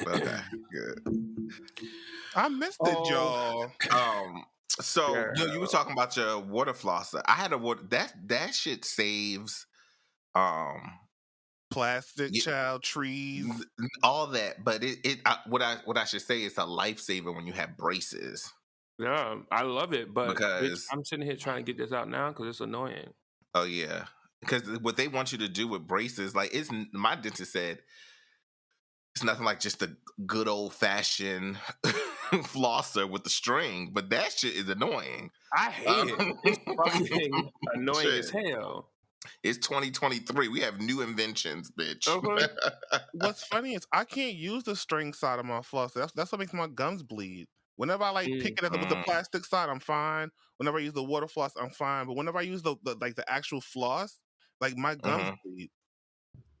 Okay, good. I missed it, Oh, y'all. So you were girl. talking about your water flosser. I had a water that shit saves um Plastic y- child trees. all that, but what I should say is a lifesaver when you have braces Yeah, I love it, but bitch, because I'm sitting here trying to get this out now because it's annoying. oh yeah, because what they want you to do with braces, like it's my dentist said it's nothing like just a good old fashioned flosser with the string, but that shit is annoying. I hate it. It's fucking annoying Shit. as hell. It's 2023. We have new inventions, bitch. Okay. What's funny is I can't use the string side of my floss. That's what makes my gums bleed. Whenever I like pick Mm. it up with the Mm, plastic side, I'm fine. Whenever I use the water floss, I'm fine. But whenever I use the actual floss, like my gums mhm, bleed.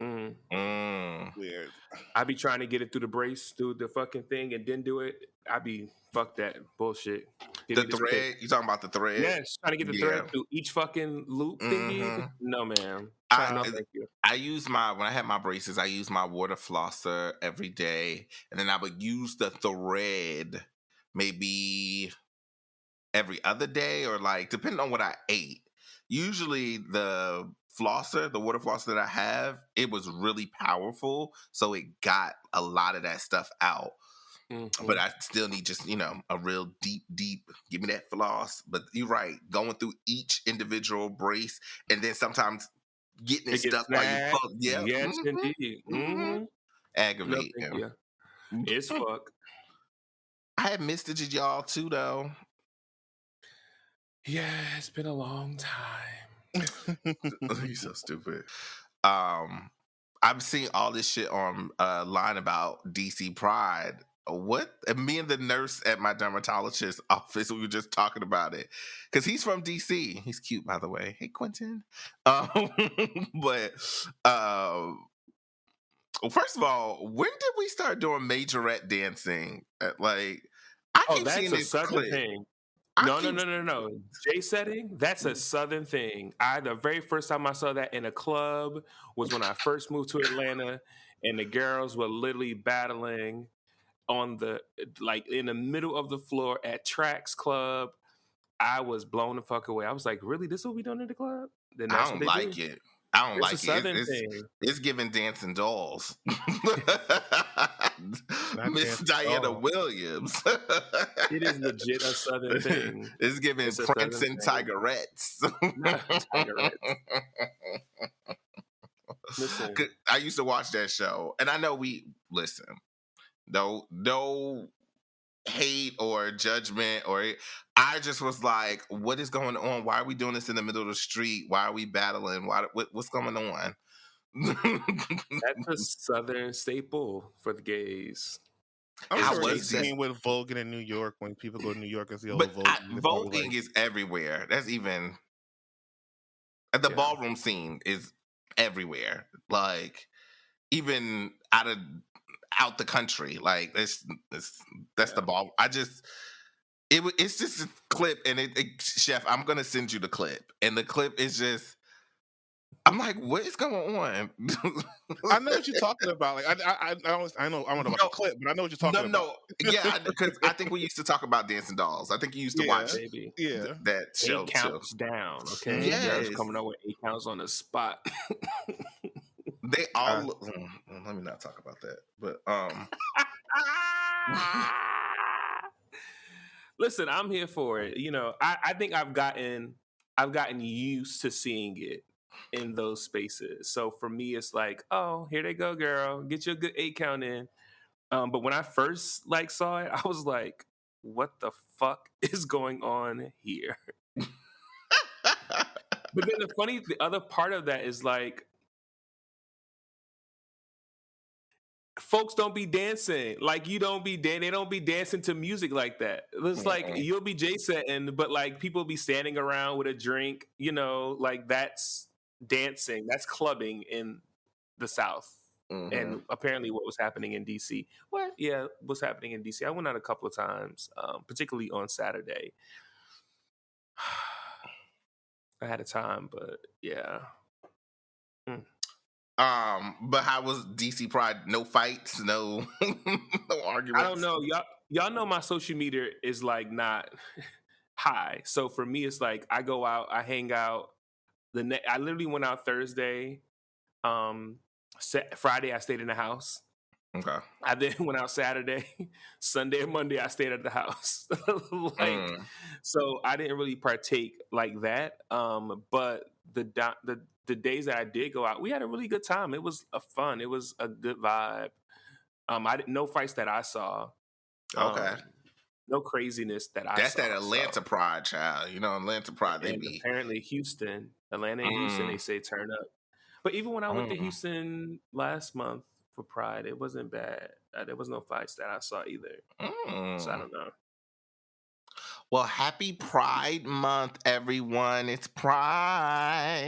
Mm. mm. Weird. I be trying to get it through the brace, through the fucking thing, and then do it. I be fuck that bullshit. Give The me the stick. thread, you talking about the thread? Yes, trying to get the Yeah. thread through each fucking loop thingy. hmm No, ma'am. I No, thank you. I use my when I had my braces, I use my water flosser every day, and then I would use the thread maybe every other day or like depending on what I ate. Usually the flosser, the water flosser that I have, it was really powerful, so it got a lot of that stuff out. But Mm-hmm. I still need just, a real deep, give me that floss. But you're right, going through each individual brace and then sometimes getting it It gets stuck while you snagged. pull. Yeah. Yes, indeed. Hmm No, thank Aggravating. you. It's fuck. I had missed it, y'all, too, though. Yeah, it's been a long time. You're so stupid. Um, I'm seeing all this shit on line about DC Pride. What? And me and the nurse at my dermatologist's office, we were just talking about it because he's from DC. He's cute, by the way. Hey, Quentin. Um, but first of all, when did we start doing majorette dancing? Like, I Oh, keep that's seeing a this southern clip. thing. I No, no, keep. no, no, no. J setting, that's a southern thing. The very first time I saw that in a club was when I first moved to Atlanta, and the girls were literally battling on the like in the middle of the floor at Trax Club. I was blown the fuck away. I was like, really? This is what we doing in the club? Then I that's what don't they do. like it. I don't It's a like it. southern thing. It's giving dancing dolls. Not Miss dancing at Diana all. Williams. It is legit a southern thing. It's giving It's a Prince southern and thing. Tigerettes. Not Tigerettes. Listen, I used to watch that show, and I know we listen. No hate or judgment or I just was like, what is going on? Why are we doing this in the middle of the street? Why are we battling? What's going on? that's a southern staple for the gays. I'm It's I sure it's J a was set. decent, scene with voguing in New York when people go to New York and see all the but voguing. They're probably voguing like, is everywhere. That's even the Yeah. ballroom scene is everywhere. Like even out the country. Like that's the Yeah. ball. It's just a clip, and Chef, I'm gonna send you the clip, and the clip is just. I'm like, what is going on? I know what you're talking about. Like I know about the no, clip, but I know what you're no, talking about. no. Yeah, because I think we used to talk about dancing dolls. I think you used to Yeah, watch Baby. yeah. that 8 show too. counts down, okay? Girls Mm-hmm. Yes, coming out with 8 counts on the spot. they all. Let me not talk about that. But Listen, I'm here for it. You know, I think I've gotten used to seeing it in those spaces. So for me, it's like, oh, here they go, girl. Get your good 8 count in. But when I first like saw it, I was like, what the fuck is going on here? But then the other part of that is like, folks don't be dancing like you don't be they don't be dancing to music like that. It's like mm-mm. you'll be J setting, but like people be standing around with a drink, you know, like that's dancing, that's clubbing in the South. Mhm. And apparently what was happening in DC. What? Yeah, what's happening in DC. I went out a couple of times, particularly on Saturday. I had a time, but yeah. Mm. But how was DC Pride? No fights, no no I don't arguments. know. Y'all know my social media is like not high. So for me, it's like I go out, I hang out. I literally went out Thursday. Um, Friday I stayed in the house. Okay. I then went out Saturday, Sunday and Monday I stayed at the house. Like, Mm. so I didn't really partake like that. But the days that I did go out, we had a really good time. It was a fun. It was a good vibe. I didn't no fights that I saw. Okay. No craziness that I That's that saw. Atlanta So, Pride, child. You know, Atlanta Pride, they and be. apparently Atlanta and Houston, they Mm, say turn up. But even when I went to mm, Houston last month for Pride, it wasn't bad. There was no fights that I saw either. So I mm. don't know. Well, happy Pride Month, everyone. It's Pride.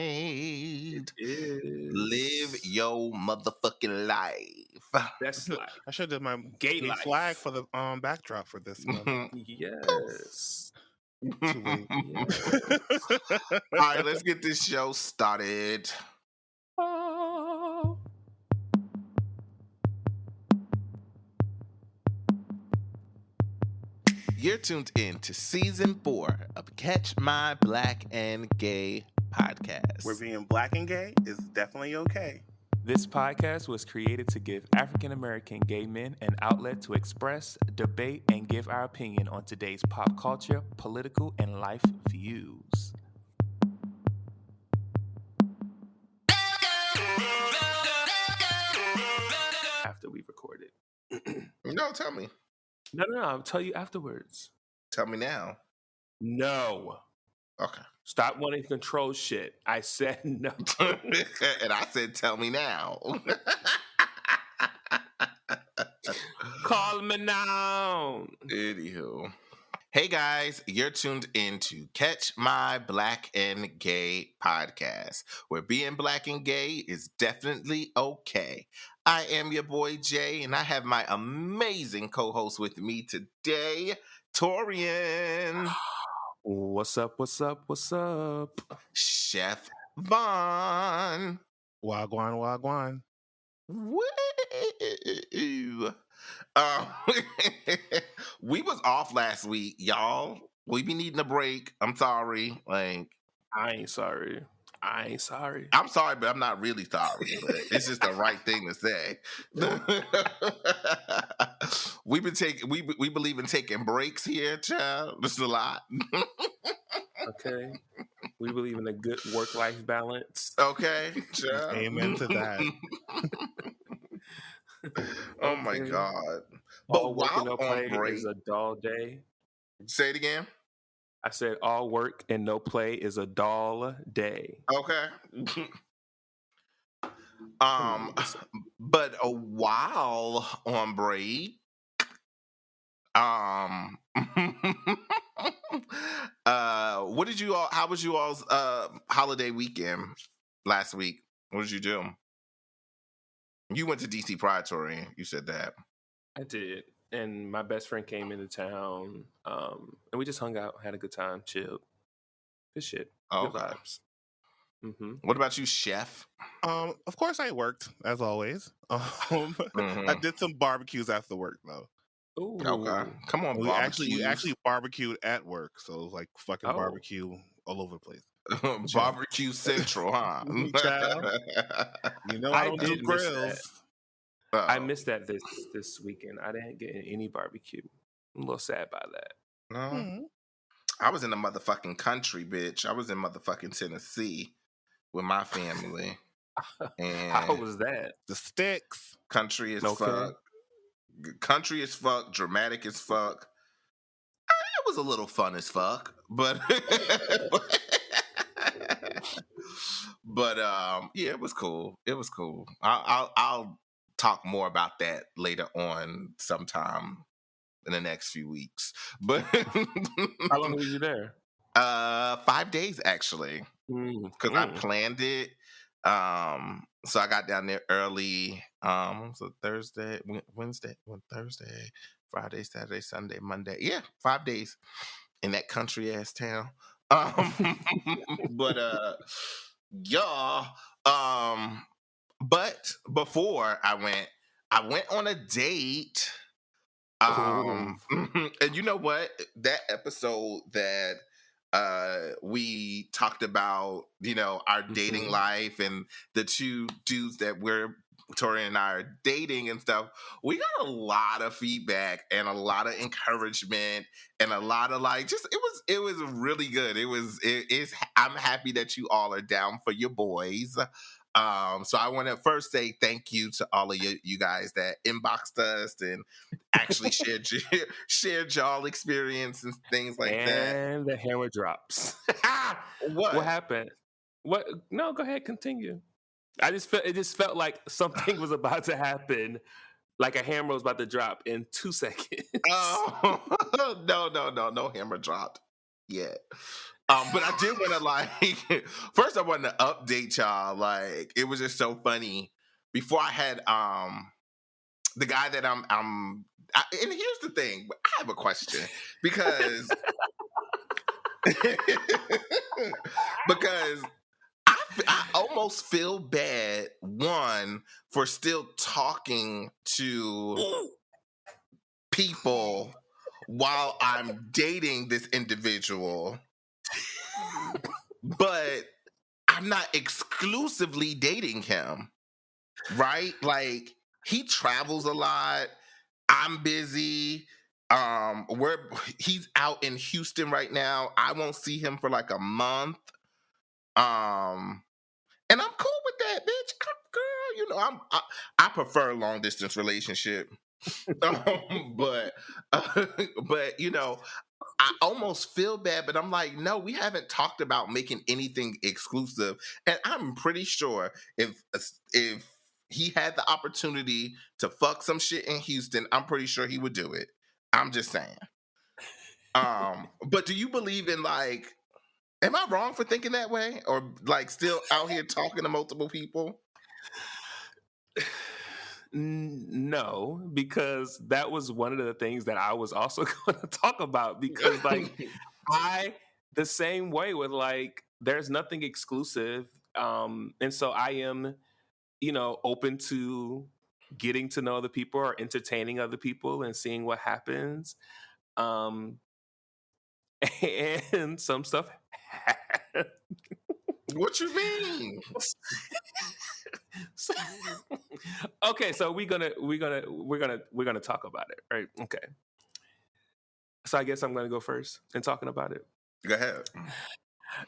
It Live is your motherfucking life. best life, I should have my gay gay flag life. for the backdrop for this month. Yes, Too late. yes. All right, let's get this show started. Oh. You're tuned in to season 4 of Catch My Black and Gay podcast. Where being black and gay is definitely okay. This podcast was created to give African American gay men an outlet to express, debate, and give our opinion on today's pop culture, political, and life views. After we recorded. No, tell me. No, I'll tell you afterwards. Tell me now. No. Okay. Stop wanting to control shit. I said no. And I said, tell me now. Call me now. Anywho. Hey guys, you're tuned in to Catch My Black and Gay podcast, where being black and gay is definitely okay. I am your boy Jay, and I have my amazing co-host with me today, Torian. What's up? What's up? What's up? Chef Vaughn. Wagwan, wagwan. Woo! Um, we was off last week, y'all. We be needing a break. I'm sorry. Like, I ain't sorry. I'm sorry, but I'm not really sorry. But it's just the right thing to say. we believe in taking breaks here, child. This is a lot. Okay. We believe in a good work-life balance. Okay, child. Amen to that. Oh my Okay. God. But All work and while no on play break, is a dull day. say it again. I said all work and no play is a dull day. Okay. What's up? But a while on break, what did you all? How was you all's holiday weekend last week? What did you do? You went to DC Pride, Tori. You said that. I did. And my best friend came into town. And we just hung out, had a good time, chilled. Good shit. Oh, Good okay. vibes. Mm-hmm. What about you, Chef? Of course I worked, as always. I Mhm. did some barbecues after work though. Ooh. Okay, come on, We barbecue. actually barbecued at work, so it was like fucking Oh. barbecue all over the place. Barbecue Central, huh? Child. You know I don't do did miss that. grills. I Uh-oh. missed that this weekend. I didn't get any barbecue. I'm a little sad by that. No, Mhm. I was in the motherfucking country, bitch. I was in motherfucking Tennessee with my family, How and was that? The sticks. country as Okay. fuck. Country as fuck, dramatic as fuck. It was a little fun as fuck, but yeah, it was cool. It was cool. I'll talk more about that later on sometime in the next few weeks. But How long was you there? 5 days actually, because I planned it. So I got down there early. So Thursday, Wednesday, Thursday, Friday, Saturday, Sunday, Monday. Yeah, 5 days in that country ass town. But yeah, But before I went on a date. Oh. And you know what? That episode that we talked about, our dating Hmm. life and the two dudes that Tori and I are dating and stuff, we got a lot of feedback and a lot of encouragement and a lot of like just it was really good. I'm happy that you all are down for your boys. So I want to first say thank you to all of you guys that inboxed us and actually shared y'all experience and things like that. And the hammer drops. What What? happened? What? No, go ahead, continue. It just felt like something was about to happen, like a hammer was about to drop in 2 seconds. Oh no hammer dropped yet. But I did want to like first I wanted to update y'all. Like it was just so funny. Before I had the guy that and here's the thing, I have a question because because I almost feel bad, one, for still talking to people while I'm dating this individual, but I'm not exclusively dating him, right? Like he travels a lot. I'm busy. He's out in Houston right now. I won't see him for like a month. Um, and I'm cool with that, bitch. Girl, I prefer a long distance relationship. But but I almost feel bad, but I'm like, no, we haven't talked about making anything exclusive, and I'm pretty sure if he had the opportunity to fuck some shit in Houston, I'm pretty sure he would do it. I'm just saying. But do you believe in like? Am I wrong for thinking that way, or like still out here talking to multiple people? No, because that was one of the things that I was also going to talk about. Because, like, I the same way with like, there's nothing exclusive, and so I am, open to getting to know other people or entertaining other people and seeing what happens. Um, and some stuff. What you mean? So- okay, so we're gonna talk about it, right? Okay. So I guess I'm gonna go first in talking about it. Go ahead.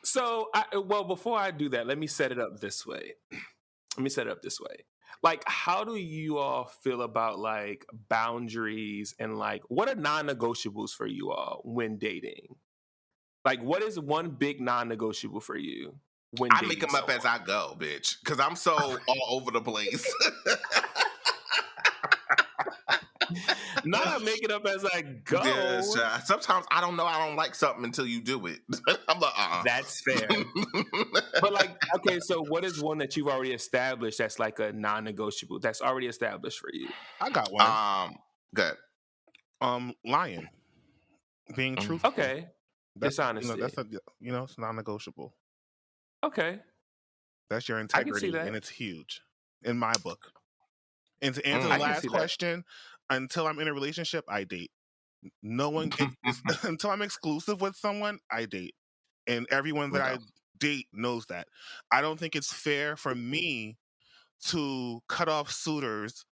So, well, before I do that, let me set it up this way. Like, how do you all feel about like boundaries and like what are non-negotiables for you all when dating? Like, what is one big non-negotiable for you when I make dating them up as someone? I go, bitch, because I'm so all over the place. Not make it up as I Yeah, go. sometimes I don't know I don't like something until you do it. I'm like, That's fair. But like, okay, so what is one that you've already established that's like a non-negotiable that's already established for you? I got one. Good. Lying, being truthful. Okay, That's dishonesty. it's non-negotiable. Okay, That's your I can see integrity, and that. it's huge in my book. And to answer the I can last see that. question, until I'm in a relationship, I date. No one until I'm exclusive with someone, I date. And everyone that Okay. I date knows that. I don't think it's fair for me to cut off suitors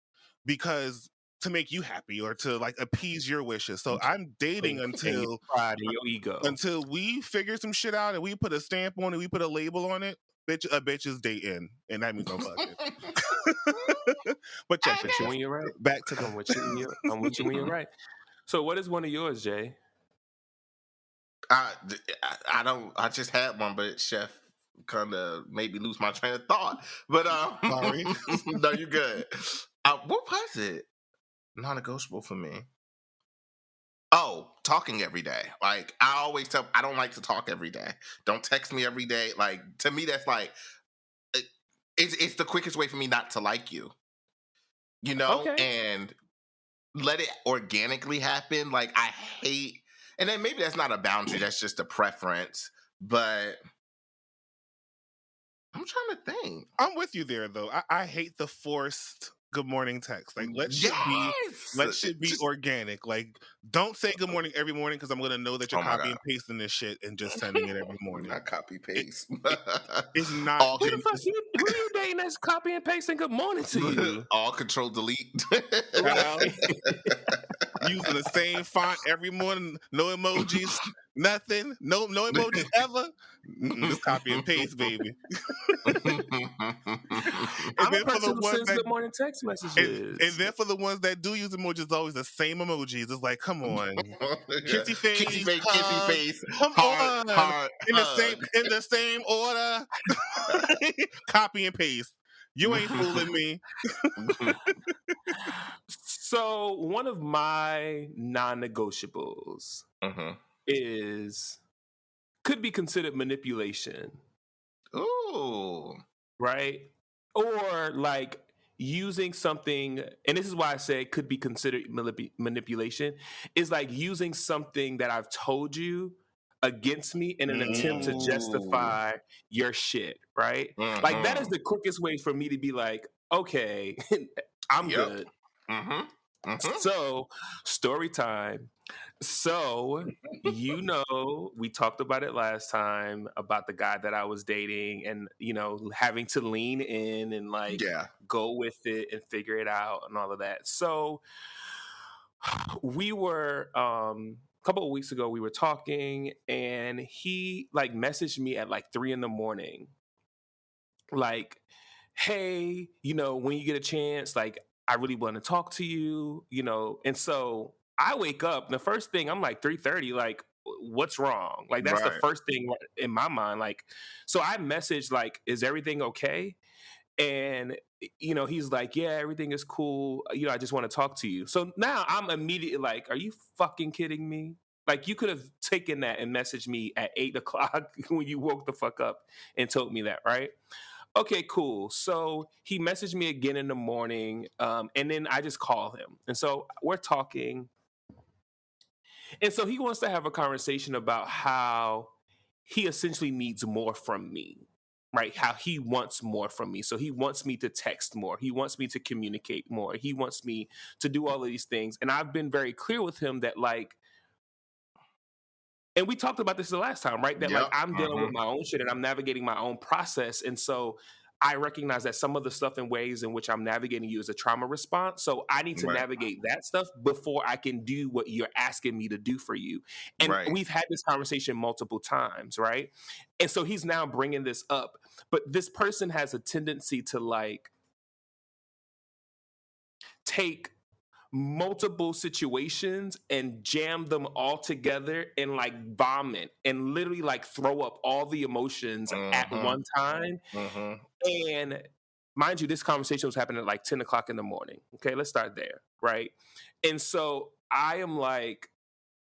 because to make you happy or to like appease your wishes. So I'm dating And your pride and your ego. until we figure some shit out and we put a stamp on it, we put a label on it. A bitch is dating, and that means I'm fucking. But check, I'm with you when you're right. back to the. I'm with you when you're right. So, what is one of yours, Jay? I, I don't. I just had one, but Chef kind of made me lose my train of thought. But Sorry. no, you're good. What was it? Non-negotiable for me. Oh, talking every day. Like I always tell, I don't like to talk every day. Don't text me every day. Like to me, that's like it's the quickest way for me not to like you. Okay. And let it organically happen. Like I hate, and then maybe that's not a boundary. That's just a preference. But I'm trying to think. I'm with you there, though. I hate the forced good morning text. Like, let shit be Just, organic. Like, don't say good morning every morning because I'm gonna know that you're oh my copying God. and pasting this shit and just sending it every morning. Not copy paste. It's not. all, Who the fuck who you dating that's copy and pasting good morning to you? all control delete. Child, using the same font every morning, no emojis, nothing, no emojis ever. Just copy and paste, baby. And I'm a then for the person who ones sends that good morning text and messages. then for the ones that do use emojis, it's always the same emojis. It's like, come on, kissy Kissy face, face, kissy hug, face, come heart, on, heart, in hug. the same order. Copy and paste. You ain't fooling me. So one of my non-negotiables is could be considered manipulation, Ooh. right? Or like using something, and this is why I say it could be considered manipulation, is like using something that I've told you against me in an attempt to Ooh. justify your shit, right? Like that is the quickest way for me to be like, okay, I'm Yep. good. Mm-hmm. So, story time. So, we talked about it last time about the guy that I was dating and, having to lean in and like Yeah. go with it and figure it out and all of that. So, we were, a couple of weeks ago, we were talking and he like messaged me at like 3 a.m, like, hey, when you get a chance, like, I really want to talk to you, And so I wake up, and the first thing I'm like 3:30, like, what's wrong? Like, that's the Right. first thing in my mind. Like, so I messaged, like, is everything okay? And, he's like, yeah, everything is cool. I just want to talk to you. So now I'm immediately like, are you fucking kidding me? Like, you could have taken that and messaged me at 8 o'clock when you woke the fuck up and told me that, right? Okay, cool. So he messaged me again in the morning, and then I just call him. And so we're talking. And so he wants to have a conversation about how he essentially needs more from me, right? How he wants more from me. So he wants me to text more. He wants me to communicate more. He wants me to do all of these things. And I've been very clear with him that, like, and we talked about this the last time, right? That like Yep. I'm dealing with my own shit and I'm navigating my own process. And so I recognize that some of the stuff and ways in which I'm navigating you is a trauma response. So I need to Right. navigate that stuff before I can do what you're asking me to do for you. And Right. we've had this conversation multiple times, right? And so he's now bringing this up. But this person has a tendency to like take multiple situations and jam them all together and like vomit and literally like throw up all the emotions at one time. And mind you, this conversation was happening at like 10 o'clock in the morning. Okay, let's start there, right? And so I am like,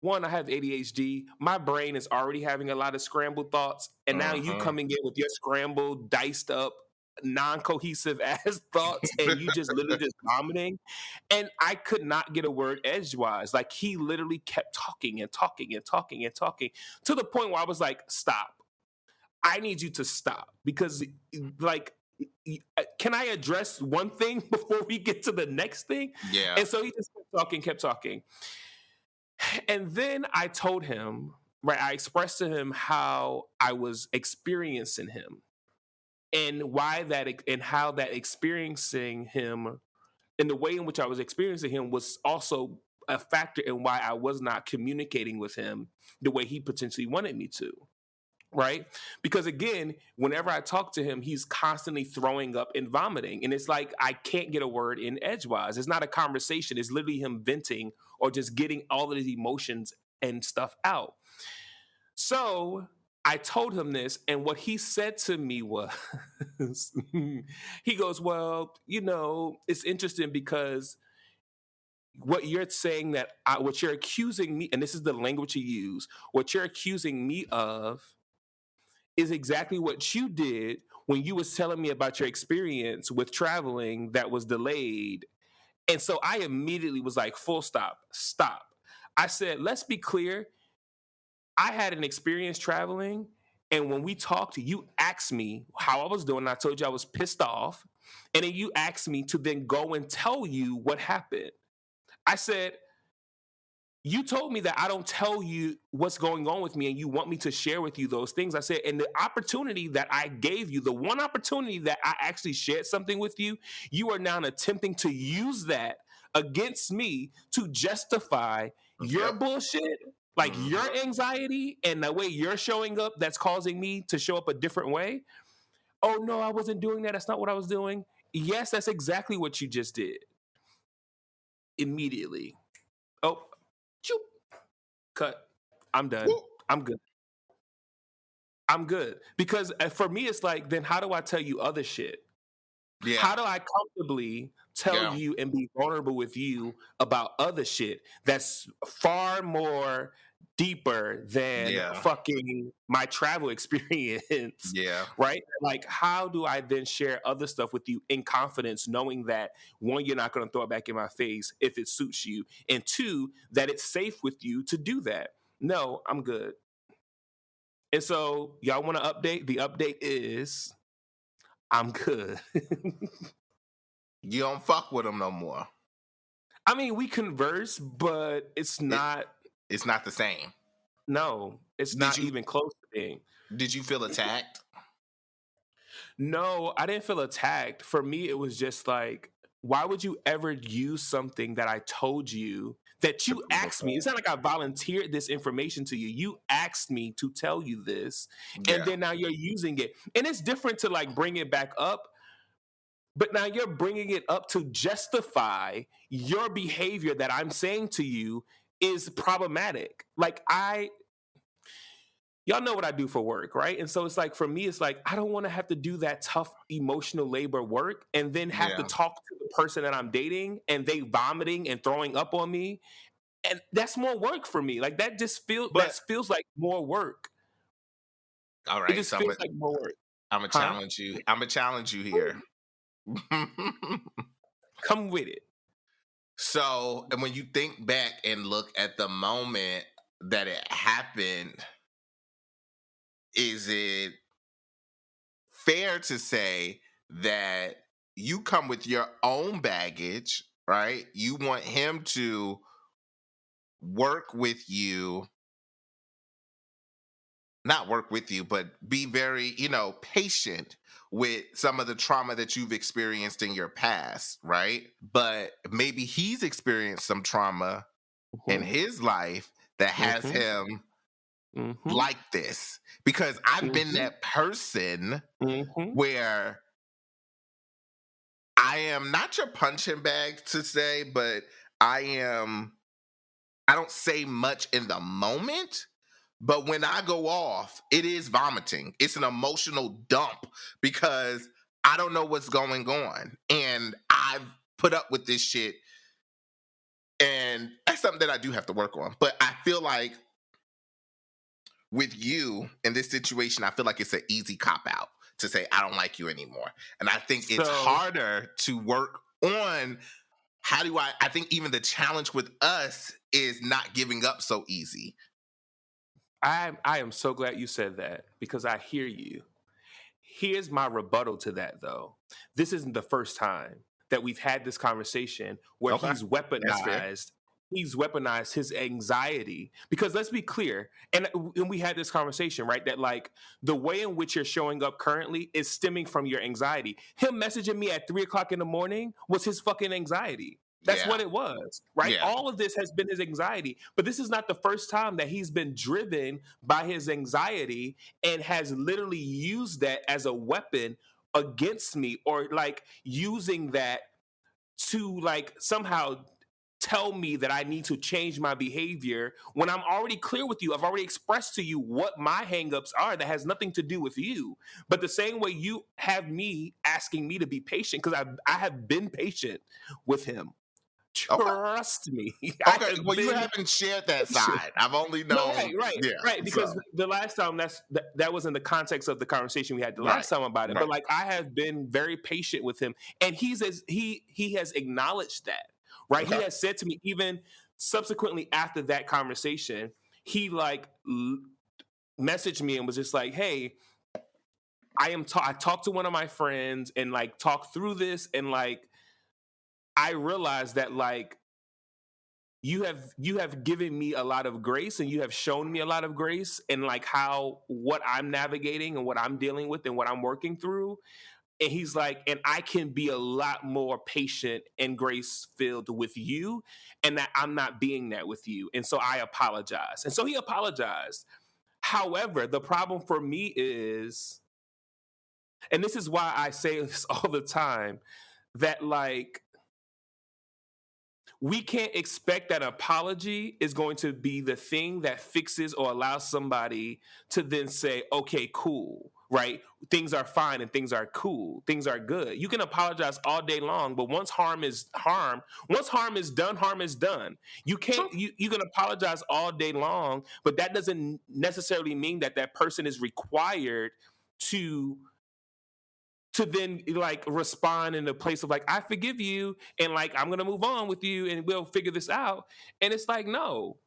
one, I have ADHD. My brain is already having a lot of scrambled thoughts. And now you coming in with your scrambled, diced up, non-cohesive ass thoughts, and you just literally just vomiting. And I could not get a word edgewise. Like he literally kept talking and talking and talking and talking to the point where I was like, stop. I need you to stop because like can I address one thing before we get to the next thing? Yeah. And so he just kept talking. And then I told him, right, I expressed to him how I was experiencing him and why that and how that experiencing him and the way in which I was experiencing him was also a factor in why I was not communicating with him the way he potentially wanted me to. Right? Because again, whenever I talk to him, he's constantly throwing up and vomiting. And it's like I can't get a word in edgewise. It's not a conversation. It's literally him venting or just getting all of his emotions and stuff out. So I told him this, and what he said to me was, he goes, well, it's interesting because what you're saying what you're accusing me, and this is the language you use, what you're accusing me of is exactly what you did when you was telling me about your experience with traveling that was delayed. And so I immediately was like, full stop. I said, let's be clear. I had an experience traveling And when we talked, you asked me how I was doing. And I told you I was pissed off. And then you asked me to then go and tell you what happened. I said, you told me that I don't tell you what's going on with me and you want me to share with you those things. I said, and the opportunity that I gave you, the one opportunity that I actually shared something with you, you are now attempting to use that against me to justify your bullshit, like your anxiety and the way you're showing up that's causing me to show up a different way. Oh, no, I wasn't doing that. That's not what I was doing. Yes, that's exactly what you just did. Immediately. Oh, choop. Cut. I'm done. I'm good. I'm good. Because for me, it's like, then how do I tell you other shit? Yeah. How do I comfortably tell you and be vulnerable with you about other shit that's far more deeper than fucking my travel experience? Yeah. Right? Like, how do I then share other stuff with you in confidence, knowing that, one, you're not going to throw it back in my face if it suits you, and two, that it's safe with you to do that? No, I'm good. And so, y'all want to update? The update is I'm good. You don't fuck with them no more. I mean, we converse, but it's not. It's not the same. No, it's not even close to being. Did you feel attacked? No, I didn't feel attacked. For me, it was just like, why would you ever use something that I told you that you asked me? It's not like I volunteered this information to you. You asked me to tell you this, and then now you're using it. And it's different to like bring it back up, but now you're bringing it up to justify your behavior that I'm saying to you is problematic. Like y'all know what I do for work, right? And so it's like, for me, it's like, I don't want to have to do that tough emotional labor work and then have to talk to the person that I'm dating and they vomiting and throwing up on me. And that's more work for me. Like that just feels like more work. All right. It just feels like more work. I'm gonna challenge you. I'm gonna challenge you here. Come with it. So, and when you think back and look at the moment that it happened, is it fair to say that you come with your own baggage, right? You want him to work with you, not work with you, but be very, patient with some of the trauma that you've experienced in your past, right? But maybe he's experienced some trauma in his life that has him like this. Because I've been that person where I am not your punching bag to say, but I don't say much in the moment. But when I go off, it is vomiting. It's an emotional dump because I don't know what's going on. And I've put up with this shit. And that's something that I do have to work on. But I feel like with you in this situation, I feel like it's an easy cop out to say, I don't like you anymore. And I think it's harder to work on. I think even the challenge with us is not giving up so easy. I am so glad you said that because I hear you. Here's my rebuttal to that, though. This isn't the first time that we've had this conversation where he's weaponized. He's weaponized his anxiety because let's be clear, and we had this conversation, right? That like the way in which you're showing up currently is stemming from your anxiety. Him messaging me at 3:00 in the morning was his fucking anxiety. That's what it was, right? Yeah. All of this has been his anxiety, but this is not the first time that he's been driven by his anxiety and has literally used that as a weapon against me, or like using that to like somehow tell me that I need to change my behavior when I'm already clear with you. I've already expressed to you what my hangups are that has nothing to do with you. But the same way you have me asking me to be patient, because I have been patient with him. Trust me. Okay, well, you haven't shared that side. I've only known. Right. Because the last time that was in the context of the conversation we had the last time about it. But like I have been very patient with him, and he has acknowledged that. Right. Okay. He has said to me even subsequently after that conversation, he like messaged me and was just like, "Hey, I talked to one of my friends and like talked through this, and like I realized that like you have given me a lot of grace, and you have shown me a lot of grace, and like how what I'm navigating and what I'm dealing with and what I'm working through." And he's like, and I can be a lot more patient and grace filled with you, and that I'm not being that with you. And so I apologize. And so he apologized. However, the problem for me is, and this is why I say this all the time, that like we can't expect that apology is going to be the thing that fixes or allows somebody to then say, okay, cool, right? Things are fine and things are cool. Things are good. You can apologize all day long, but once harm is done, harm is done. You can't, you can apologize all day long, but that doesn't necessarily mean that that person is required to then like respond in a place of like, I forgive you and like I'm gonna move on with you and we'll figure this out. And it's like, no.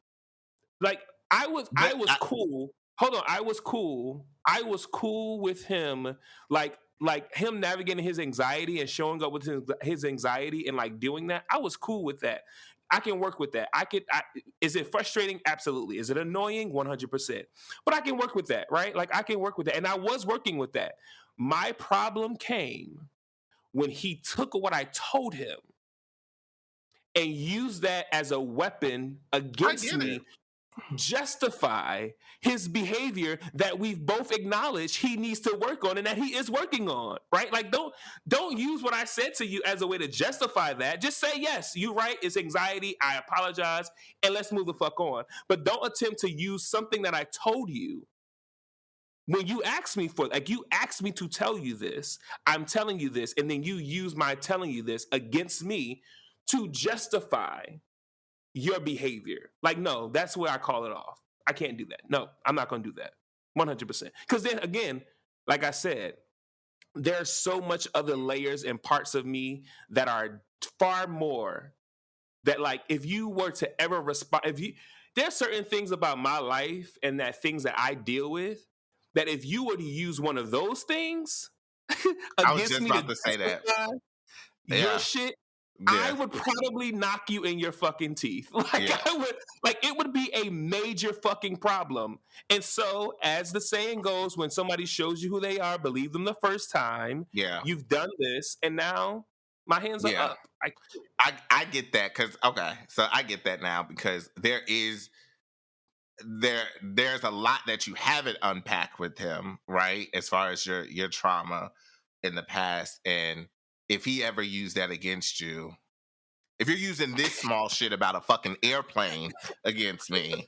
Like I But was cool. Hold on, I was cool. I was cool with him, like him navigating his anxiety and showing up with his anxiety and like doing that. I was cool with that. I can work with that. Is it frustrating? Absolutely. Is it annoying? 100%. But I can work with that, right? Like I can work with that. And I was working with that. My problem came when he took what I told him and used that as a weapon I against get it. me, justify his behavior that we've both acknowledged he needs to work on and that he is working on, right? Like don't use what I said to you as a way to justify that. Just say, yes, you're right, it's anxiety, I apologize, and let's move the fuck on. But don't attempt to use something that I told you when you asked me for, like, you asked me to tell you this, I'm telling you this, and then you use my telling you this against me to justify your behavior. Like, no, that's where I call it off. I can't do that. No, I'm not going to do that. 100%. Because then again, like I said, there's so much other layers and parts of me that are far more that, like, if you were to ever respond, there's certain things about my life and that things that I deal with that if you were to use one of those things I was against just me to about to say that. justify your Yeah. shit, I Yeah. would probably knock you in your fucking teeth. Like Yeah. I would, like it would be a major fucking problem. And so, as the saying goes, when somebody shows you who they are, believe them the first time. Yeah. You've done this, and now my hands are Yeah. up. I get that because okay, so I get that now because there's a lot that you haven't unpacked with him, right? As far as your trauma in the past, and if he ever used that against you, if you're using this small shit about a fucking airplane against me,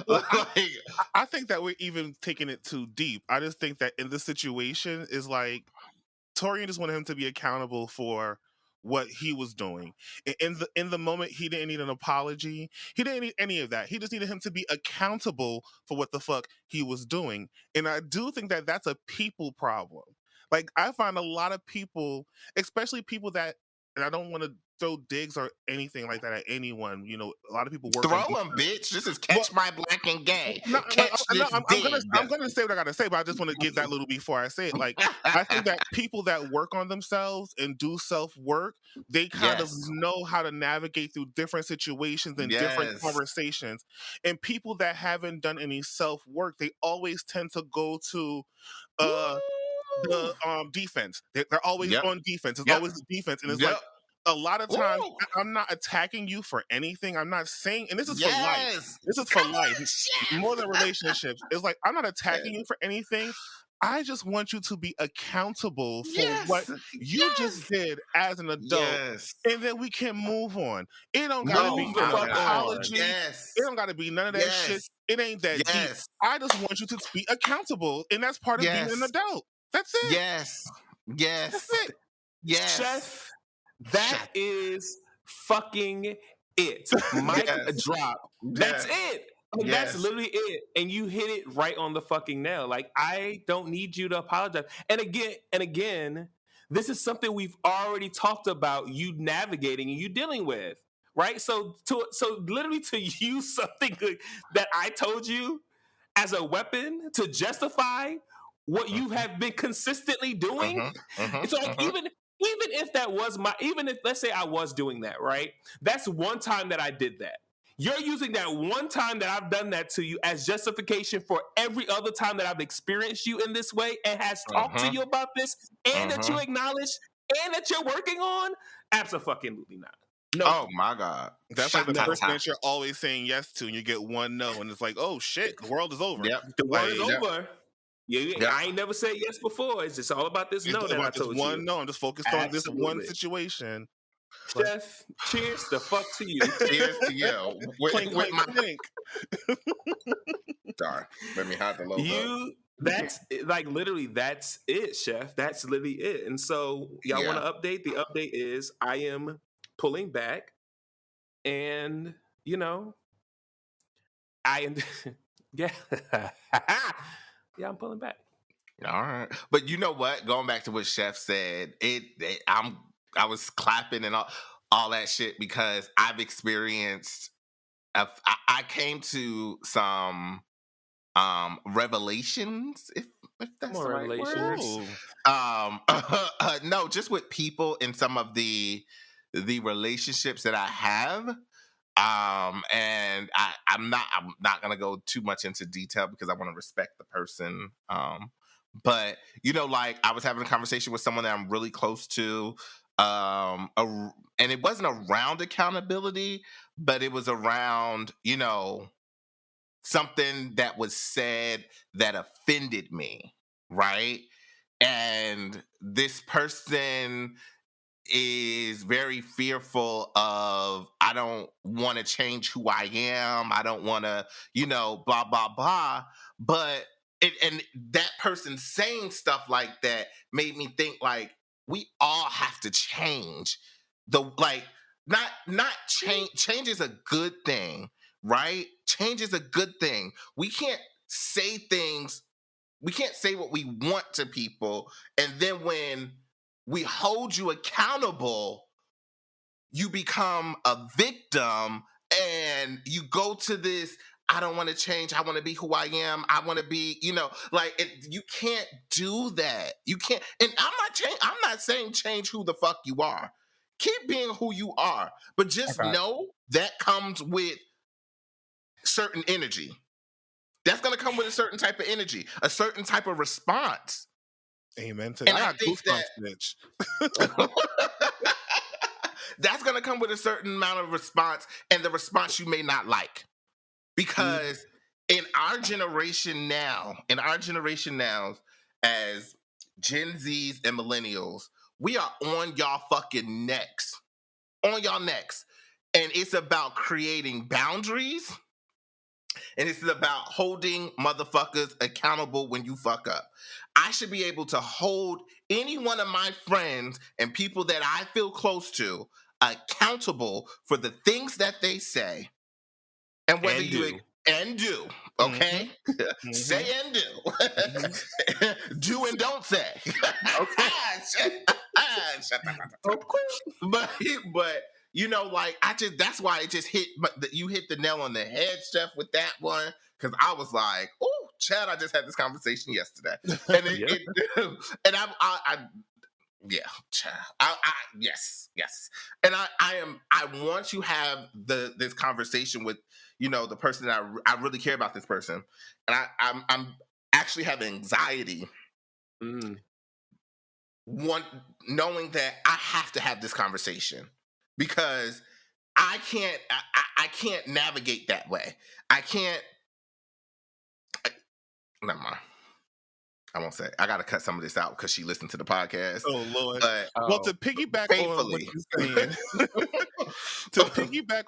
Well, like, I think that we're even taking it too deep. I just think that in this situation is like Torian just wanted him to be accountable for what he was doing. In the moment, he didn't need an apology. He didn't need any of that. He just needed him to be accountable for what the fuck he was doing. And I do think that that's a people problem. Like I find a lot of people, especially people that, and I don't want to throw digs or anything like that at anyone. You know, a lot of people work throw on. him, bitch. This is Well, Catch My Black and Gay. no, Catch no, this I'm dig. gonna say what I gotta say, but I just want to give that little before I say it. Like, I think that people that work on themselves and do self work, they kind of Yes. know how to navigate through different situations and different Yes. conversations. And people that haven't done any self work, they always tend to go to Woo! the defense. They're always Yep. on defense. It's Yep. always the defense, and it's like Yep. a lot of times Ooh. I'm not attacking you for anything. I'm not saying, and this is for life. Yes. This is for Come life on, more chef. than relationships. It's like I'm not attacking you for anything. I just want you to be accountable for what Yes. you just Yes. did as an adult, Yes. and then we can move on. It don't gotta No, be Move the an fuck on. apology. yes. It don't gotta be none of that shit. Yes. It ain't that deep. Yes. I just want you to be accountable, and that's part of being an Yes. adult. That's it. Yes. That's Yes. it. Yes. Chef, that Chef. is fucking it. Mic Yes. drop. That's Yes. it. Like, Yes. that's literally it. And you hit it right on the fucking nail. Like, I don't need you to apologize. And again, this is something we've already talked about you navigating and you dealing with. Right? So literally to use something that I told you as a weapon to justify what you have been consistently doing. So like even if that was even if let's say I was doing that, right? That's one time that I did that. You're using that one time that I've done that to you as justification for every other time that I've experienced you in this way and has talked to you about this and that you acknowledge and that you're working on. Absolutely not. No. Oh my God. That's like the person that you're always saying yes to, and you get one no, and it's like, oh shit, the world is over. Yep. The world is Yep. over. Yeah, I ain't never said yes before. It's just all about this no that I told you. One no. I'm just focused on this one situation. Chef, cheers the fuck to you. Cheers to you. Clink, clink, clink. Sorry, let me hide the logo. That's like literally that's it, Chef. That's literally it. And so y'all want to update? The update is I am pulling back, and I am yeah. Yeah, I'm pulling back. All right, but you know what? Going back to what Chef said, I was clapping and all that shit because I've experienced. I came to some revelations, if that's More the right revelations. word. No, just with people in some of the relationships that I have. And I'm not gonna go too much into detail because I want to respect the person. But like I was having a conversation with someone that I'm really close to, and it wasn't around accountability, but it was around something that was said that offended me, right? And this person is very fearful of, I don't want to change who I am. I don't want to, blah, blah, blah. But, and that person saying stuff like that made me think like, we all have to change. Not change. Change is a good thing, right? Change is a good thing. We can't say what we want to people, and then when we hold you accountable, you become a victim and you go to this, I don't want to change. I want to be who I am. I want to be, you can't do that. You can't. And I'm not saying change who the fuck you are. Keep being who you are. But just know that comes with certain energy. That's going to come with a certain type of energy, a certain type of response. Amen to that. I got goosebumps, bitch. That's going to come with a certain amount of response, and the response you may not like. Because in our generation now, as Gen Zs and millennials, we are on y'all fucking necks. On y'all necks. And it's about creating boundaries. And it's about holding motherfuckers accountable when you fuck up. I should be able to hold any one of my friends and people that I feel close to accountable for the things that they say. And whether do. Okay? Mm-hmm. Say and do. Mm-hmm. Do and don't say. Okay. But that's why it just hit. You hit the nail on the head, Steph, with that one, because I was like, "Oh, Chad, I just had this conversation yesterday," and yes, and I want to have this conversation with the person that I really care about this person, and I'm actually having anxiety. Knowing that I have to have this conversation because I can't navigate that way. Never mind. I won't say. I got to cut some of this out because she listened to the podcast. Oh Lord! But, well, to piggyback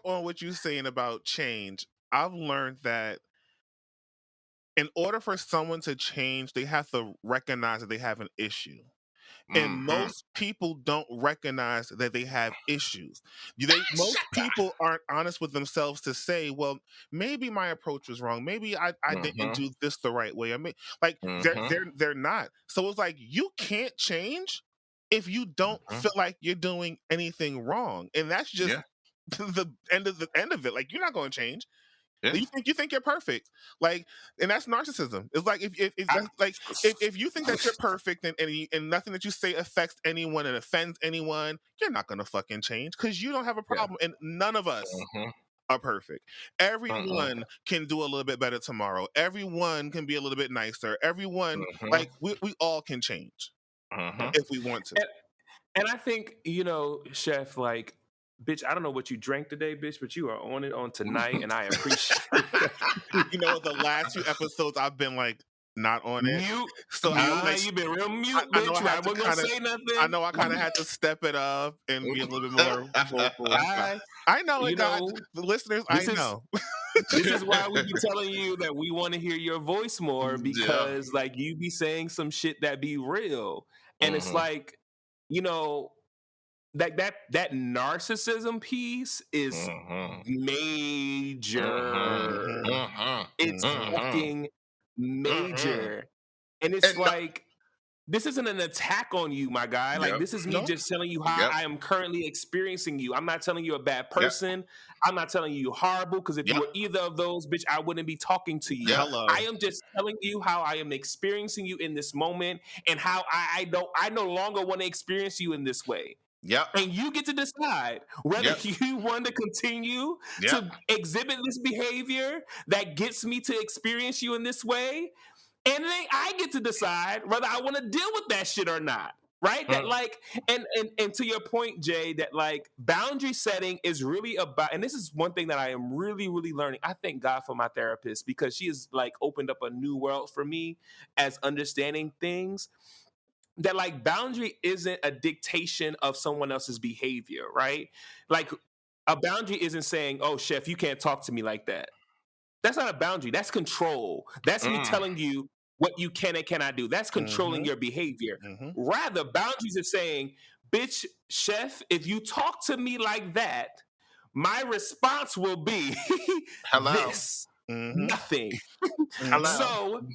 on what you're saying, about change, I've learned that in order for someone to change, they have to recognize that they have an issue. And most people don't recognize that they have issues. Most people aren't honest with themselves to say, well, maybe my approach was wrong. Maybe I didn't do this the right way. I mean, they're not. So it's like, you can't change if you don't feel like you're doing anything wrong. And that's just the end of it. Like, you're not going to change. Yeah. You think you're perfect, like, and that's narcissism. It's like if I, that's like if you think that you're perfect and nothing that you say affects anyone and offends anyone, you're not gonna fucking change because you don't have a yeah. problem, and none of us Mhm. are perfect. Mm-mm. Everyone can do a little bit better tomorrow. Everyone can be a little bit nicer. Everyone, Mhm. like, we all can change Mhm. if we want to. And I think, Chef, like, bitch, I don't know what you drank today, bitch, but you are on it on tonight, and I appreciate that. You know what? The last few episodes, I've been like not on it, Mute. so I was like, You've been real mute, I know I bitch. I had to wasn't gonna kind of, say I nothing. know I kind of had to step it up and be a little bit more vocal. So I, I know it, you God. know, The listeners, I this is know. this is why we be telling you that we want to hear your voice more Yeah. because, like, you be saying some shit that be real, and it's Mhm. like, like that narcissism piece is Mhm. Mhm. major. Hmm. Mhm. It's Hmm. Mhm. fucking Mhm. major. And it's And no, like, this isn't an attack on you, my guy. Like, yep. this is me No. just telling you how Yep. I am currently experiencing you. I'm not telling you a bad Yep. person. I'm not telling you you're horrible, because if you Yep. were either of those, bitch, I wouldn't be talking to you. Yep. I Hello. am just telling you how I am experiencing you in this moment, and how I no longer want to experience you in this way. Yep. And you get to decide whether Yep. you want to continue Yep. to exhibit this behavior that gets me to experience you in this way. And then I get to decide whether I want to deal with that shit or not. Right? That, Mm. like, and to your point, Jay, that, like, boundary setting is really about, and this is one thing that I am really, really learning. I thank God for my therapist, because she has, like, opened up a new world for me as understanding things. That, like, boundary isn't a dictation of someone else's behavior, right? Like, a boundary isn't saying, "Oh, chef, you can't talk to me like that." That's not a boundary. That's control. That's me Mm. telling you what you can and cannot do. That's controlling Hmm. your behavior. Hmm. Rather, boundaries are saying, "Bitch, chef, if you talk to me like that, my response will be Hello. this, Hmm. nothing." Hmm. Hello. So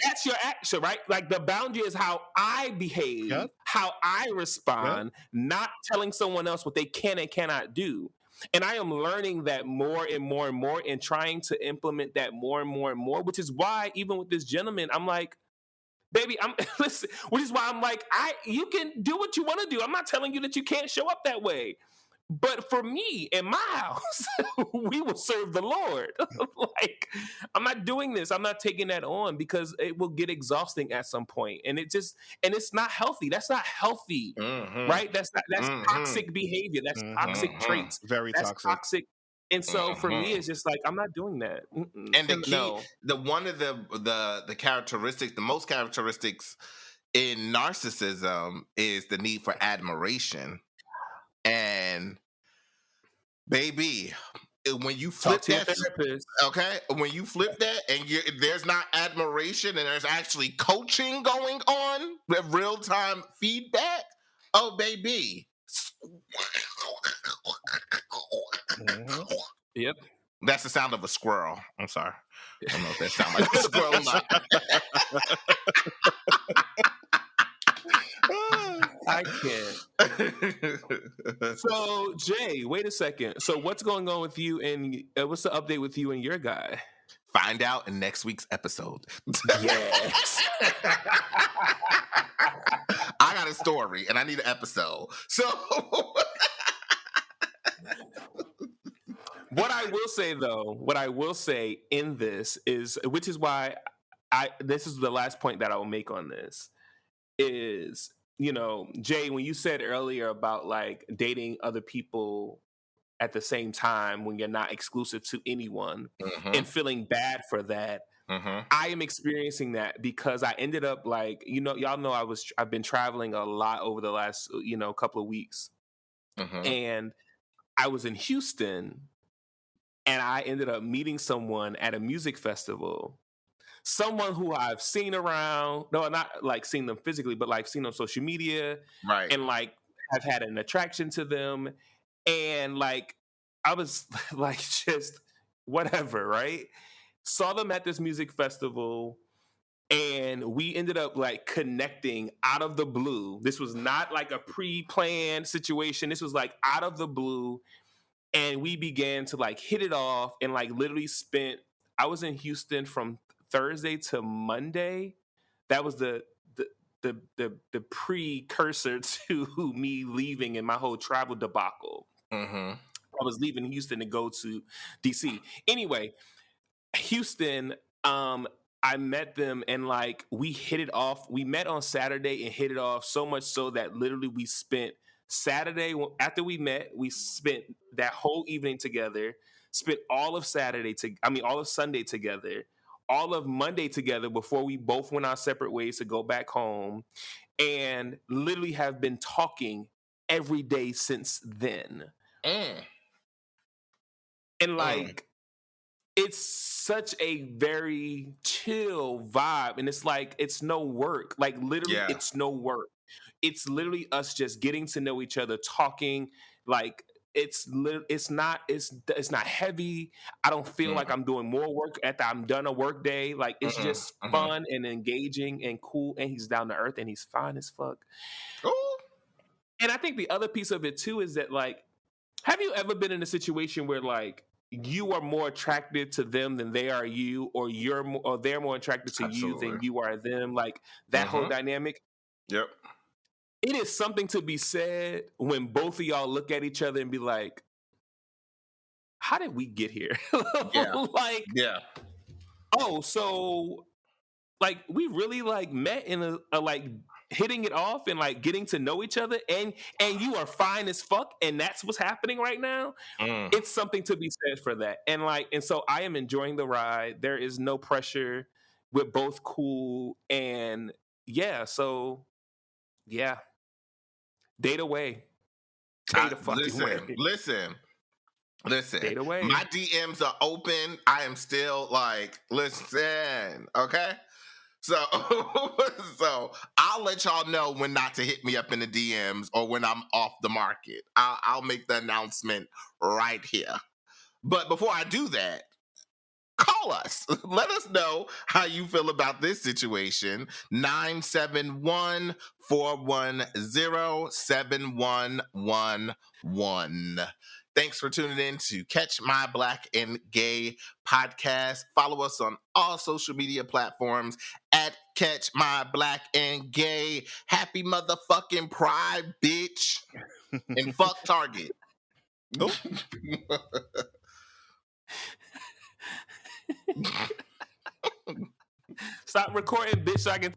that's your action, right? Like, the boundary is how I Yep. behave, how I Yep. respond, not telling someone else what they can and cannot do. And I am learning that more and more and more, and trying to implement that more and more and more, which is why, even with this gentleman, I'm like, baby, I'm listen, which is why I'm like, you can do what you want to do. I'm not telling you that you can't show up that way. But for me, in my house, we will serve the Lord. Like, I'm not doing this. I'm not taking that on, because it will get exhausting at some point. And it's not healthy. That's not healthy, Mhm. right? That's Mhm. toxic behavior. That's Hmm. toxic Mhm. traits. Very That's toxic. toxic. And so for me, Mhm. it's just like, I'm not doing that. Mm-mm. And the key, No. the one of the characteristics, the most characteristics in narcissism is the need for admiration. And baby, when you Talk flip to your that, therapist. okay, when you flip that and there's not admiration and there's actually coaching going on with real time feedback, oh baby. Hmm. Yep. That's the sound of a squirrel. I'm sorry. I don't know if that sounds like a squirrel or not. I can't. So, Jay, wait a second. So, what's going on with you, and what's the update with you and your guy? Find out in next week's episode. Yes. I got a story and I need an episode. So What I will say in this is, which is why this is the last point that I will make on this, is, Jay, when you said earlier about, like, dating other people at the same time when you're not exclusive to anyone, Mhm, and feeling bad for that, mhm, I am experiencing that, because I ended up, like, y'all know I've been traveling a lot over the last, couple of weeks, mhm. and I was in Houston, and I ended up meeting someone at a music festival, someone who I've seen around, no, not like seen them physically, but like seen on social media, Right. and, like, have had an attraction to them, and, like, I was like, just whatever, right? Saw them at this music festival, and we ended up, like, connecting out of the blue. This was not like a pre-planned situation. This was, like, out of the blue. and we began to like hit it off, and like literally spent. I was in Houston from Thursday to Monday. That was the precursor to me leaving and my whole travel debacle. Mm-hmm. I was leaving Houston to go to DC. Anyway, Houston, I met them and like we hit it off. We met on Saturday and hit it off so much so that literally we spent Saturday after we met, we spent that whole evening together, spent all of all of Sunday together, all of Monday together before we both went our separate ways to go back home, and literally have been talking every day since then. Mm. And like it's such a very chill vibe, and it's like it's no work. Like literally, Yeah. it's no work. It's literally us just getting to know each other, talking. Like it's not heavy. I don't feel like I'm doing more work after I'm done a work day. Like it's just fun and engaging and cool. And he's down to earth and he's fine as fuck. Ooh. And I think the other piece of it too is that like, have you ever been in a situation where like you are more attracted to them than they are you, or they're more attracted to you than you are them? Like that whole dynamic. Yep. It is something to be said when both of y'all look at each other and be like, how did we get here? Yeah. Like, yeah. Oh, so like we really like met in a like hitting it off and like getting to know each other, and you are fine as fuck, and that's what's happening right now. It's something to be said for that. And so I am enjoying the ride. There is no pressure. We're both cool, and yeah, so yeah. Date away. Date a fucking way. Listen. Date away. My DMs are open. I am still like, listen, okay? So I'll let y'all know when not to hit me up in the DMs or when I'm off the market. I'll make the announcement right here. But before I do that, call us. Let us know how you feel about this situation. 971-410-7111. Thanks for tuning in to Catch My Black and Gay podcast. Follow us on all social media platforms at Catch My Black and Gay. Happy motherfucking Pride, bitch. And fuck Target. Oh. Stop recording, bitch, so I can